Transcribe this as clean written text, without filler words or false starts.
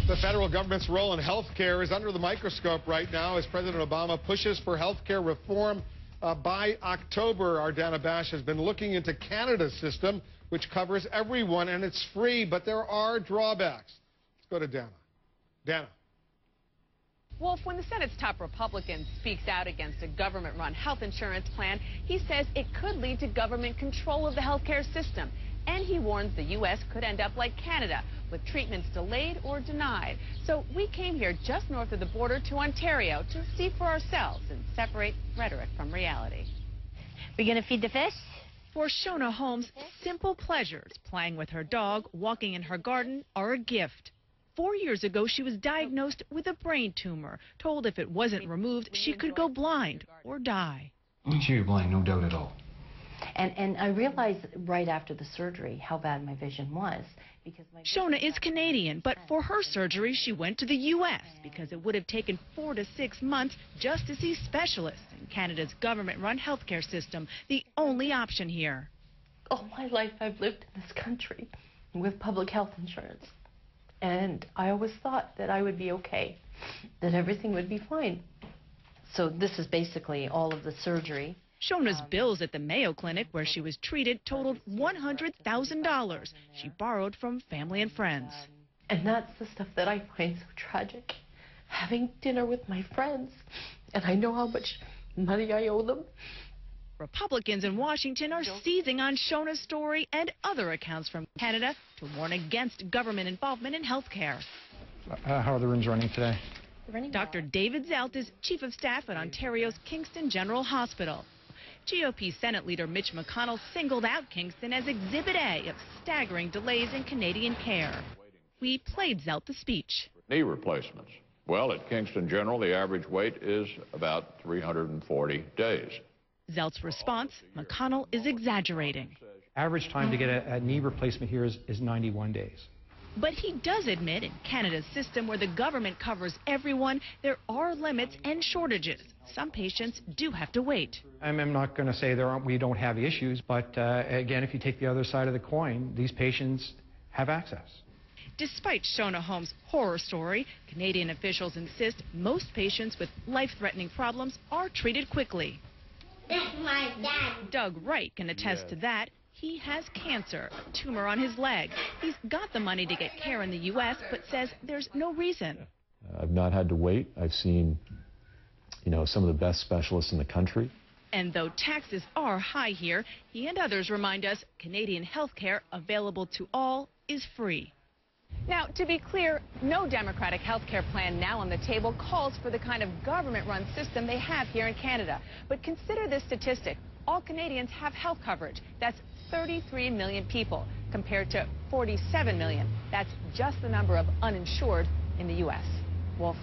The federal government's role in health care is under the microscope right now as President Obama pushes for health care reform. By October, our Dana Bash has been looking into Canada's system, which covers everyone, and it's free, but there are drawbacks. Let's go to Dana. Dana. Wolf, when the Senate's top Republican speaks out against a government-run health insurance plan, he says it could lead to government control of the health care system. And he warns the U.S. could end up like Canada, with treatments delayed or denied. So we came here just north of the border to Ontario to see for ourselves and separate rhetoric from reality. We gonna feed the fish? For Shona Holmes, simple pleasures, playing with her dog, walking in her garden, are a gift. 4 years ago, she was diagnosed with a brain tumor, told if it wasn't removed, she could go blind or die. I'm sure you're blind, no doubt at all. And I realized right after the surgery how bad my vision was. Because Shona is Canadian, but for her surgery, she went to the U.S. because it would have taken 4 to 6 months just to see specialists in Canada's government-run healthcare system, the only option here. All my life I've lived in this country with public health insurance. And I always thought that I would be okay, that everything would be fine. So this is basically all of the surgery. Shona's bills at the Mayo Clinic, where she was treated, totaled $100,000 she borrowed from family and friends. And that's the stuff that I find so tragic. Having dinner with my friends, and I know how much money I owe them. Republicans in Washington are seizing on Shona's story and other accounts from Canada to warn against government involvement in health care. How are the rooms running today? Dr. David Zelt is Chief of Staff at Ontario's Kingston General Hospital. GOP Senate Leader Mitch McConnell singled out Kingston as Exhibit A of staggering delays in Canadian care. We played Zelt the speech. Knee replacements. Well, at Kingston General, the average wait is about 340 days. Zelt's response, McConnell is exaggerating. Average time to get a knee replacement here is 91 days. But he does admit in Canada's system where the government covers everyone, there are limits and shortages. Some patients do have to wait. I'm not going to say we don't have issues, but again, if you take the other side of the coin, these patients have access. Despite Shona Holmes' horror story, Canadian officials insist most patients with life-threatening problems are treated quickly. That's my dad. Doug Wright can attest to that. He has cancer, a tumor on his leg. He's got the money to get care in the U.S., but says there's no reason. I've not had to wait. I've seen, some of the best specialists in the country. And though taxes are high here, he and others remind us Canadian health care available to all is free. Now, to be clear, no Democratic health care plan now on the table calls for the kind of government-run system they have here in Canada. But consider this statistic. All Canadians have health coverage. That's 33 million people compared to 47 million. That's just the number of uninsured in the U.S. Wolf.